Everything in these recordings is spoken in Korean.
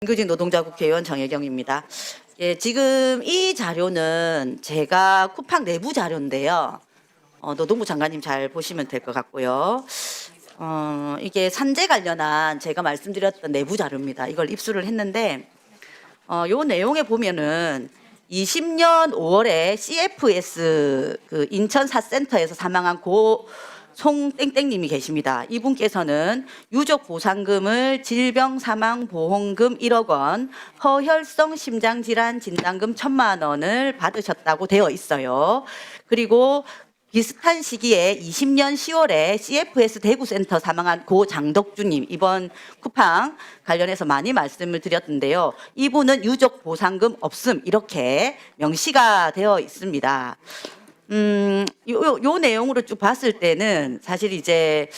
정규직 노동자 국회의원 정혜경입니다. 예, 지금 이 자료는 제가 쿠팡 내부 자료인데요. 노동부 장관님 잘 보시면 될 것 같고요. 이게 산재 관련한 제가 말씀드렸던 내부 자료입니다. 이걸 입수를 했는데 요 내용에 보면은 20년 5월에 CFS 그 인천 사센터에서 사망한 고 송땡땡님이 계십니다. 이분께서는 유족 보상금을 질병 사망 보험금 1억 원, 허혈성 심장질환 진단금 1,000만 원을 받으셨다고 되어 있어요. 그리고 비슷한 시기에 20년 10월에 CFS 대구센터 사망한 고 장덕주님, 이번 쿠팡 관련해서 많이 말씀을 드렸는데요. 이분은 유족 보상금 없음 이렇게 명시가 되어 있습니다. 요 내용으로 쭉 봤을 때는 사실 이제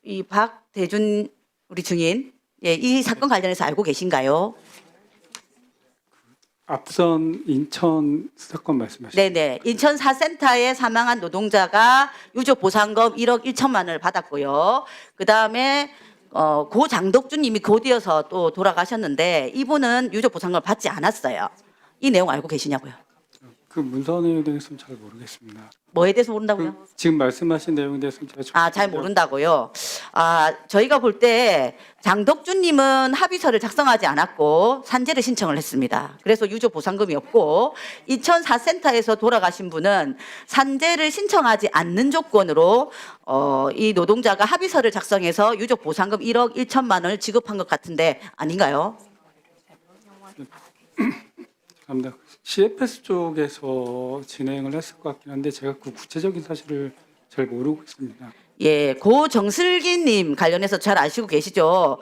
이 박대준 우리 증인, 예, 이 사건 관련해서 알고 계신가요? 앞선 인천 사건 말씀하시죠? 네네. 인천 사센터에 사망한 노동자가 유족 보상금 1억 1천만 원을 받았고요. 그 다음에 고 장덕주님이 곧이어서 또 돌아가셨는데 이분은 유족 보상금을 받지 않았어요. 이 내용 알고 계시냐고요? 그 문서에 대해서는 잘 모르겠습니다. 뭐에 대해서 모른다고요? 지금 말씀하신 내용에 대해서는 제가 잘 모른다고요. 저희가 볼 때 장덕주님은 합의서를 작성하지 않았고 산재를 신청을 했습니다. 그래서 유족 보상금이 없고 인천 사센터에서 돌아가신 분은 산재를 신청하지 않는 조건으로 이 노동자가 합의서를 작성해서 유족 보상금 1억 1천만 원을 지급한 것 같은데 아닌가요? 감사합니다. CFS 쪽에서 진행을 했을 것 같긴 한데 제가 그 구체적인 사실을 잘 모르고 있습니다. 예, 고 정슬기님 관련해서 잘 아시고 계시죠?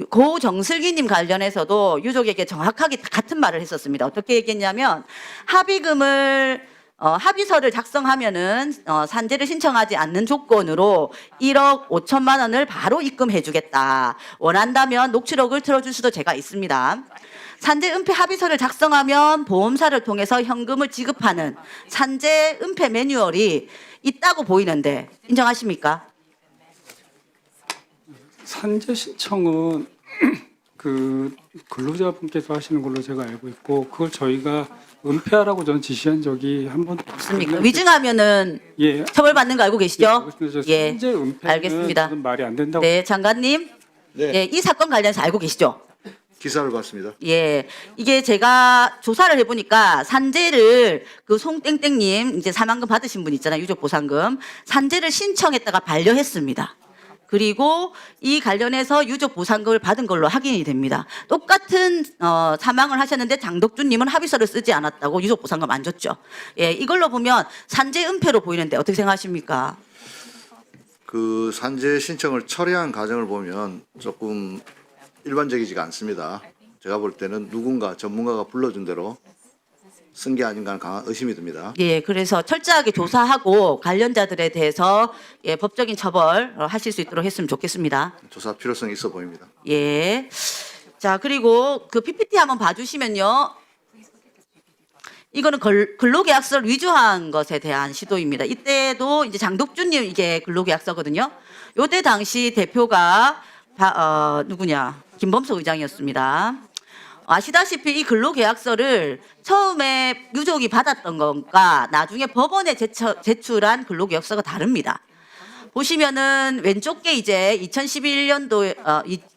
고 정슬기님 관련해서도 유족에게 정확하게 같은 말을 했었습니다. 어떻게 얘기했냐면 합의금을 합의서를 작성하면은 산재를 신청하지 않는 조건으로 1억 5천만 원을 바로 입금해주겠다. 원한다면 녹취록을 틀어줄 수도 제가 있습니다. 산재 은폐 합의서를 작성하면 보험사를 통해서 현금을 지급하는 산재 은폐 매뉴얼이 있다고 보이는데 인정하십니까? 산재 신청은 그 근로자분께서 하시는 걸로 제가 알고 있고 그걸 저희가 은폐하라고 저는 지시한 적이 한 번도 없습니까? 위증하면은 예. 처벌받는 거 알고 계시죠? 예. 예, 산재 은폐는 알겠습니다. 저는 말이 안 된다고. 네, 장관님. 네. 예, 이 사건 관련해서 알고 계시죠? 기사를 봤습니다. 예, 이게 제가 조사를 해보니까 산재를 그 송땡땡님 이제 사망금 받으신 분 있잖아요. 유족 보상금. 산재를 신청했다가 반려했습니다. 그리고 이 관련해서 유족 보상금을 받은 걸로 확인이 됩니다. 똑같은 사망을 하셨는데 장덕주님은 합의서를 쓰지 않았다고 유족 보상금 안 줬죠. 예, 이걸로 보면 산재 은폐로 보이는데 어떻게 생각하십니까? 그 산재 신청을 철회한 과정을 보면 조금 일반적이지가 않습니다. 제가 볼 때는 누군가 전문가가 불러준 대로 쓴 게 아닌가 하는 강한 의심이 듭니다. 예, 그래서 철저하게 조사하고 관련자들에 대해서 예, 법적인 처벌 하실 수 있도록 했으면 좋겠습니다. 조사 필요성이 있어 보입니다. 예. 자, 그리고 그 PPT 한번 봐주시면요. 이거는 근로계약서를 위조한 것에 대한 시도입니다. 이때도 이제 장덕주님 이게 근로계약서거든요. 요때 당시 대표가 누구냐? 김범석 의장이었습니다. 아시다시피 이 근로계약서를 처음에 유족이 받았던 것과 나중에 법원에 제출한 근로계약서가 다릅니다. 보시면은 왼쪽 게 이제 2011년도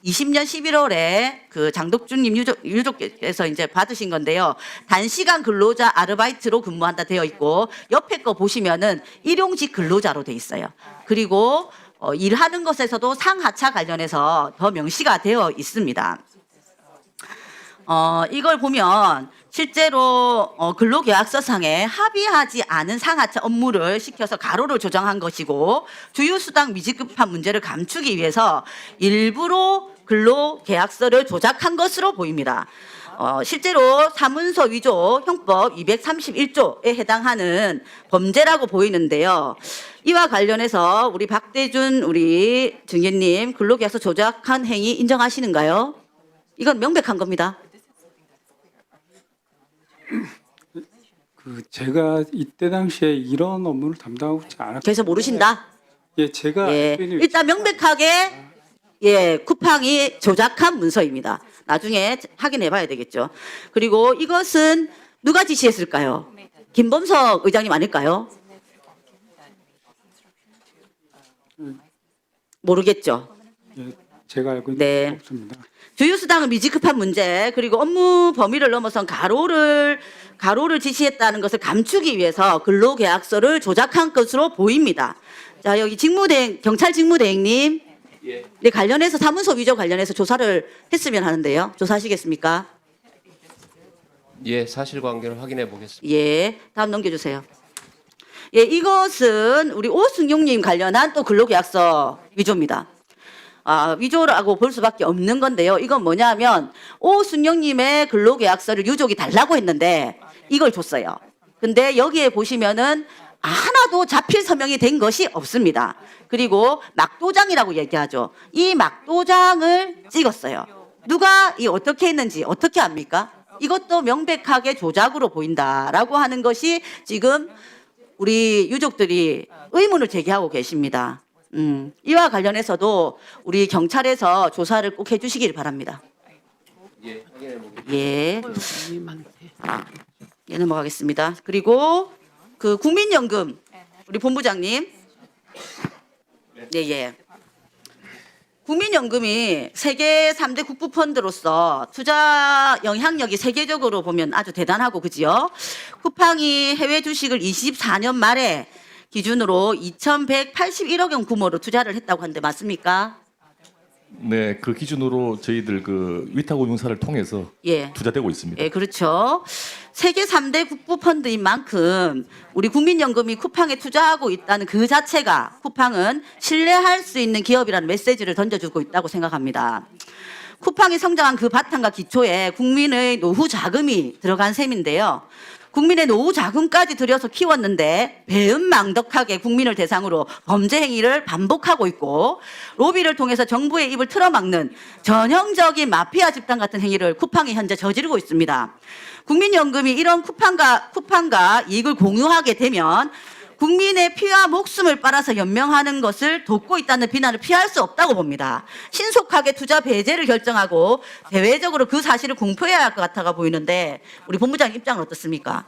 20년 11월에 그 장덕주님 유족께서 이제 받으신 건데요. 단시간 근로자 아르바이트로 근무한다 되어 있고 옆에 거 보시면은 일용직 근로자로 돼 있어요. 그리고 일하는 것에서도 상하차 관련해서 더 명시가 되어 있습니다. 이걸 보면 실제로 근로계약서상에 합의하지 않은 상하차 업무를 시켜서 가로를 조정한 것이고 주휴수당 미지급한 문제를 감추기 위해서 일부러 근로계약서를 조작한 것으로 보입니다. 실제로 사문서 위조 형법 231조에 해당하는 범죄라고 보이는데요. 이와 관련해서 우리 박대준 우리 증인님 근로계약서 조작한 행위 인정하시는가요? 이건 명백한 겁니다. 그 제가 이때 당시에 이런 업무를 담당하고 있지 않았고 그래서 모르신다. 예, 제가 예. 알고 있는 일단 명백하게 예, 쿠팡이 조작한 문서입니다. 나중에 확인해 봐야 되겠죠. 그리고 이것은 누가 지시했을까요? 김범석 의장님 아닐까요? 모르겠죠. 예, 제가 알고 있는 네. 건 없습니다. 주유수당을 미지급한 문제 그리고 업무 범위를 넘어선 가로를 지시했다는 것을 감추기 위해서 근로계약서를 조작한 것으로 보입니다. 자 여기 경찰 직무대행님 네, 관련해서 사문서 위조 관련해서 조사를 했으면 하는데요. 조사하시겠습니까? 예, 사실관계를 확인해 보겠습니다. 예, 다음 넘겨주세요. 예, 이것은 우리 오승용님 관련한 또 근로계약서 위조입니다. 위조라고 볼 수밖에 없는 건데요. 이건 뭐냐면 오승용님의 근로계약서를 유족이 달라고 했는데 이걸 줬어요. 근데 여기에 보시면은 하나도 자필 서명이 된 것이 없습니다. 그리고 막도장이라고 얘기하죠. 이 막도장을 찍었어요. 누가 이 어떻게 했는지 어떻게 압니까? 이것도 명백하게 조작으로 보인다라고 하는 것이 지금 우리 유족들이 의문을 제기하고 계십니다. 이와 관련해서도 우리 경찰에서 조사를 꼭 해주시길 바랍니다. 예, 확인해 보겠습니다. 예. 예, 넘어가겠습니다. 그리고 그 국민연금 우리 본부장님. 예. 국민연금이 세계 3대 국부펀드로서 투자 영향력이 세계적으로 보면 아주 대단하고 그지요? 쿠팡이 해외 주식을 24년 말에 기준으로 2,181억 원 규모로 투자를 했다고 하는데 맞습니까? 네, 그 기준으로 저희들 그 위탁금융사를 통해서 예. 투자되고 있습니다. 예, 그렇죠. 세계 3대 국부펀드인 만큼 우리 국민연금이 쿠팡에 투자하고 있다는 그 자체가 쿠팡은 신뢰할 수 있는 기업이라는 메시지를 던져주고 있다고 생각합니다. 쿠팡이 성장한 그 바탕과 기초에 국민의 노후 자금이 들어간 셈인데요. 국민의 노후 자금까지 들여서 키웠는데 배은망덕하게 국민을 대상으로 범죄 행위를 반복하고 있고 로비를 통해서 정부의 입을 틀어막는 전형적인 마피아 집단 같은 행위를 쿠팡이 현재 저지르고 있습니다. 국민연금이 이런 쿠팡과 이익을 공유하게 되면 국민의 피와 목숨을 빨아서 연명하는 것을 돕고 있다는 비난을 피할 수 없다고 봅니다. 신속하게 투자 배제를 결정하고 대외적으로 그 사실을 공표해야 할 것 같아 보이는데 우리 본부장님 입장은 어떻습니까?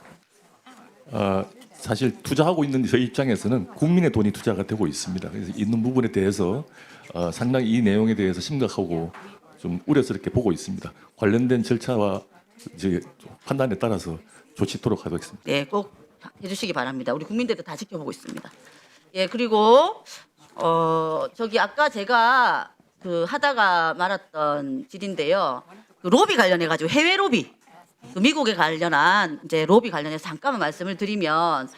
사실 투자하고 있는 저희 입장에서는 국민의 돈이 투자가 되고 있습니다. 그래서 있는 부분에 대해서 상당히 이 내용에 대해서 심각하고 좀 우려스럽게 보고 있습니다. 관련된 절차와 이제 판단에 따라서 조치토록 하겠습니다. 네, 꼭 해주시기 바랍니다. 우리 국민들도 다 지켜보고 있습니다. 예, 그리고 저기 아까 제가 그 하다가 말았던 질인데요. 그 로비 관련해 가지고 해외 로비, 그 미국에 관련한 이제 로비 관련해서 잠깐만 말씀을 드리면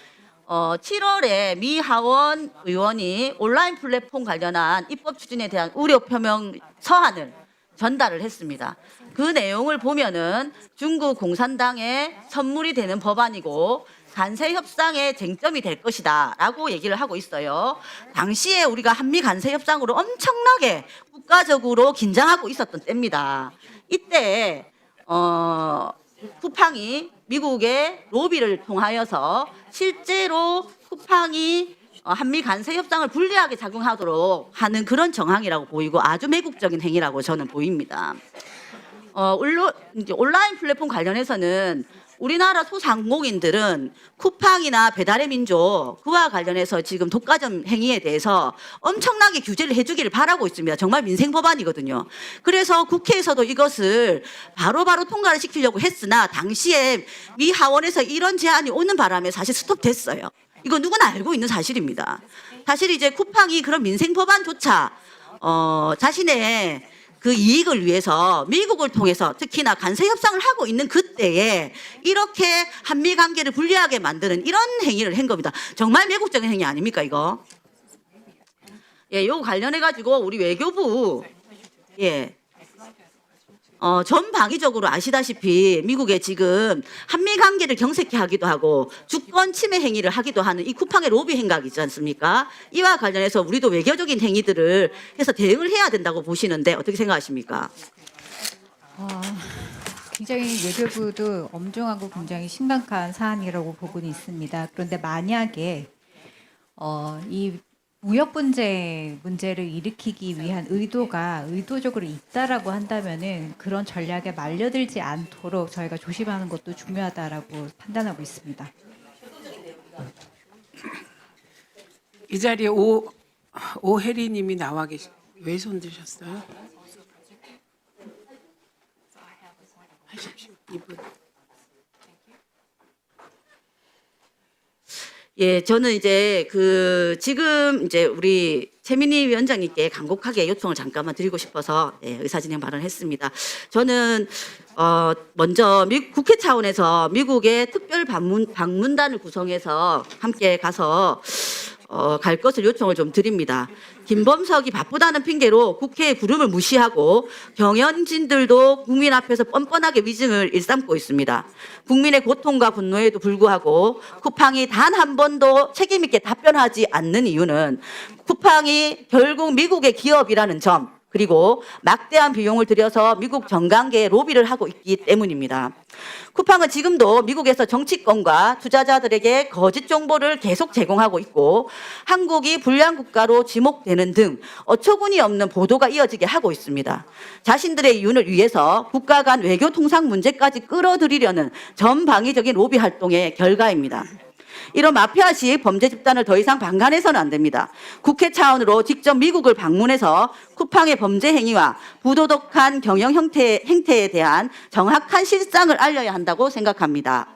7월에 미 하원 의원이 온라인 플랫폼 관련한 입법 추진에 대한 우려 표명 서한을 전달을 했습니다. 그 내용을 보면은 중국 공산당에 선물이 되는 법안이고 간세 협상의 쟁점이 될 것이다라고 얘기를 하고 있어요. 당시에 우리가 한미 간세 협상으로 엄청나게 국가적으로 긴장하고 있었던 때입니다. 이때 쿠팡이 미국의 로비를 통하여서 실제로 쿠팡이 한미 간세 협상을 불리하게 작용하도록 하는 그런 정황이라고 보이고 아주 매국적인 행위라고 저는 보입니다. 이제 온라인 플랫폼 관련해서는 우리나라 소상공인들은 쿠팡이나 배달의 민족 그와 관련해서 지금 독과점 행위에 대해서 엄청나게 규제를 해주기를 바라고 있습니다. 정말 민생 법안이거든요. 그래서 국회에서도 이것을 바로바로 통과를 시키려고 했으나 당시에 미 하원에서 이런 제안이 오는 바람에 사실 스톱됐어요. 이거 누구나 알고 있는 사실입니다. 사실 이제 쿠팡이 그런 민생 법안조차 자신의 그 이익을 위해서 미국을 통해서 특히나 간세 협상을 하고 있는 그때에 이렇게 한미 관계를 불리하게 만드는 이런 행위를 한 겁니다. 정말 매국적인 행위 아닙니까 이거? 예, 요 관련해 가지고 우리 외교부 전방위적으로 아시다시피 미국에 지금 한미 관계를 경색케 하기도 하고 주권 침해 행위를 하기도 하는 이 쿠팡의 로비 행각이 있지 않습니까? 이와 관련해서 우리도 외교적인 행위들을 해서 대응을 해야 된다고 보시는데 어떻게 생각하십니까? 굉장히 외교부도 엄중하고 굉장히 심각한 사안이라고 보고는 있습니다. 그런데 만약에 이 무역 분쟁 문제를 일으키기 위한 의도가 의도적으로 있다라고 한다면은 그런 전략에 말려들지 않도록 저희가 조심하는 것도 중요하다라고 판단하고 있습니다. 이 자리에 오혜리님이 나와 계시. 왜 손드셨어요? 하십시오. 이분. 예, 저는 이제 지금 이제 우리 최민희 위원장님께 간곡하게 요청을 잠깐만 드리고 싶어서 의사진행 발언했습니다. 저는 먼저 국회 차원에서 미국의 특별 방문단을 구성해서 함께 가서 갈 것을 요청을 좀 드립니다. 김범석이 바쁘다는 핑계로 국회의 부름을 무시하고 경연진들도 국민 앞에서 뻔뻔하게 위증을 일삼고 있습니다. 국민의 고통과 분노에도 불구하고 쿠팡이 단 한 번도 책임 있게 답변하지 않는 이유는 쿠팡이 결국 미국의 기업이라는 점, 그리고 막대한 비용을 들여서 미국 정관계에 로비를 하고 있기 때문입니다. 쿠팡은 지금도 미국에서 정치권과 투자자들에게 거짓 정보를 계속 제공하고 있고 한국이 불량 국가로 지목되는 등 어처구니 없는 보도가 이어지게 하고 있습니다. 자신들의 이윤을 위해서 국가 간 외교 통상 문제까지 끌어들이려는 전방위적인 로비 활동의 결과입니다. 이런 마피아식 범죄 집단을 더 이상 방관해서는 안 됩니다. 국회 차원으로 직접 미국을 방문해서 쿠팡의 범죄 행위와 부도덕한 경영 행태에 대한 정확한 실상을 알려야 한다고 생각합니다.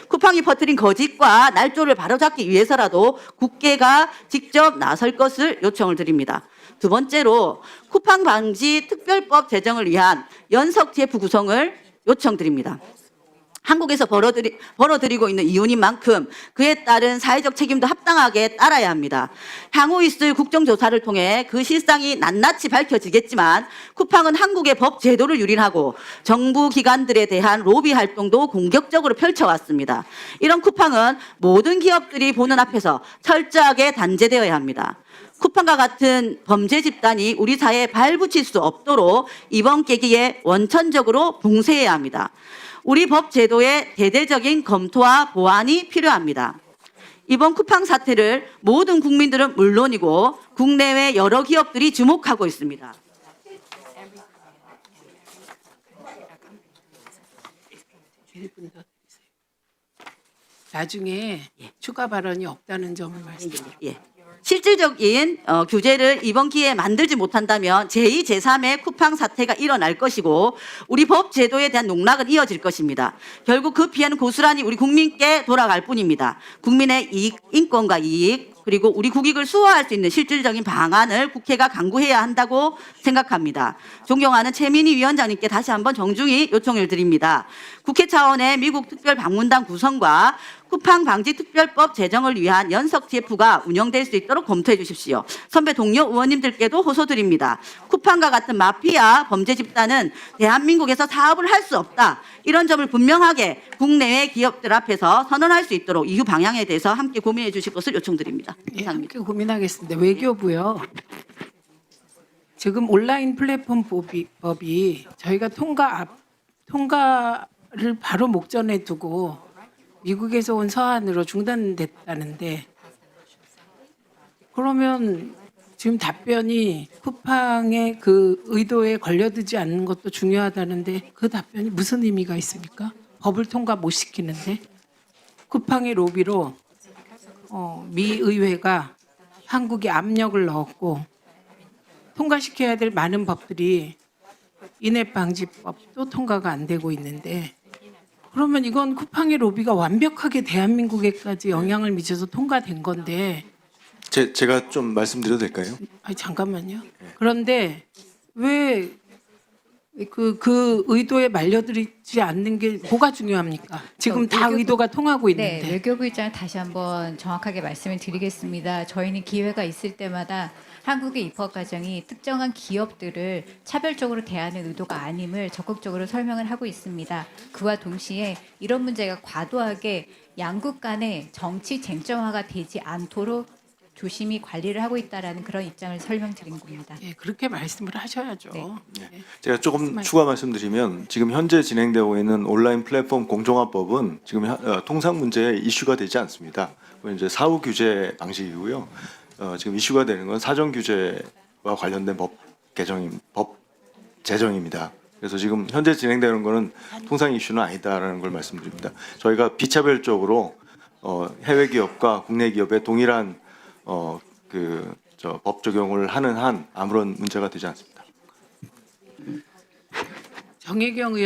쿠팡이 퍼뜨린 거짓과 날조를 바로잡기 위해서라도 국회가 직접 나설 것을 요청을 드립니다. 두 번째로 쿠팡 방지 특별법 제정을 위한 연석 TF 구성을 요청드립니다. 한국에서 벌어들이고 있는 이윤인 만큼 그에 따른 사회적 책임도 합당하게 따라야 합니다. 향후 있을 국정조사를 통해 그 실상이 낱낱이 밝혀지겠지만 쿠팡은 한국의 법 제도를 유린하고 정부 기관들에 대한 로비 활동도 공격적으로 펼쳐왔습니다. 이런 쿠팡은 모든 기업들이 보는 앞에서 철저하게 단죄되어야 합니다. 쿠팡과 같은 범죄 집단이 우리 사회에 발붙일 수 없도록 이번 계기에 원천적으로 봉쇄해야 합니다. 우리 법 제도의 대대적인 검토와 보완이 필요합니다. 이번 쿠팡 사태를 모든 국민들은 물론이고 국내외 여러 기업들이 주목하고 있습니다. 나중에 추가 발언이 없다는 점을 말씀드립니다. 예. 실질적인 규제를 이번 기회에 만들지 못한다면 제2, 제3의 쿠팡 사태가 일어날 것이고 우리 법 제도에 대한 농락은 이어질 것입니다. 결국 그 피해는 고스란히 우리 국민께 돌아갈 뿐입니다. 국민의 이익, 인권과 이익, 그리고 우리 국익을 수호할 수 있는 실질적인 방안을 국회가 강구해야 한다고 생각합니다. 존경하는 최민희 위원장님께 다시 한번 정중히 요청을 드립니다. 국회 차원의 미국 특별 방문단 구성과 쿠팡 방지 특별법 제정을 위한 연석 TF가 운영될 수 있도록 검토해 주십시오. 선배 동료 의원님들께도 호소드립니다. 쿠팡과 같은 마피아 범죄 집단은 대한민국에서 사업을 할 수 없다. 이런 점을 분명하게 국내외 기업들 앞에서 선언할 수 있도록 이후 방향에 대해서 함께 고민해 주실 것을 요청드립니다. 예, 이상입니다. 함께 고민하겠습니다. 외교부요. 지금 온라인 플랫폼 법이 저희가 통과를 바로 목전에 두고 미국에서 온 서한으로 중단됐다는데 그러면 지금 답변이 쿠팡의 그 의도에 걸려들지 않는 것도 중요하다는데 그 답변이 무슨 의미가 있습니까? 법을 통과 못 시키는데 쿠팡의 로비로 미 의회가 한국에 압력을 넣었고 통과시켜야 될 많은 법들이 인앱 방지법도 통과가 안 되고 있는데 그러면 이건 쿠팡의 로비가 완벽하게 대한민국에까지 영향을 미쳐서 통과된 건데 제가 좀 말씀드려도 될까요? 아니 잠깐만요. 그런데 왜 그 의도에 말려들지 않는 게 뭐가 중요합니까? 지금 다 의도가 통하고 있는데. 네, 외교부 입장을 다시 한번 정확하게 말씀을 드리겠습니다. 저희는 기회가 있을 때마다 한국의 입법 과정이 특정한 기업들을 차별적으로 대하는 의도가 아님을 적극적으로 설명을 하고 있습니다. 그와 동시에 이런 문제가 과도하게 양국 간의 정치 쟁점화가 되지 않도록 조심히 관리를 하고 있다라는 그런 입장을 설명드린 겁니다. 예, 그렇게 말씀을 하셔야죠. 네. 예. 제가 조금 추가 말씀드리면 지금 현재 진행되고 있는 온라인 플랫폼 공정화법은 지금 통상 문제에 이슈가 되지 않습니다. 그건 이제 사후 규제 방식이고요. 지금 이슈가 되는 건 사전 규제와 관련된 법 제정입니다. 그래서 지금 현재 진행되는 거는 통상 이슈는 아니다라는 걸 말씀드립니다. 저희가 비차별적으로 해외 기업과 국내 기업의 동일한 법 적용을 하는 한 아무런 문제가 되지 않습니다. 정혜경 의원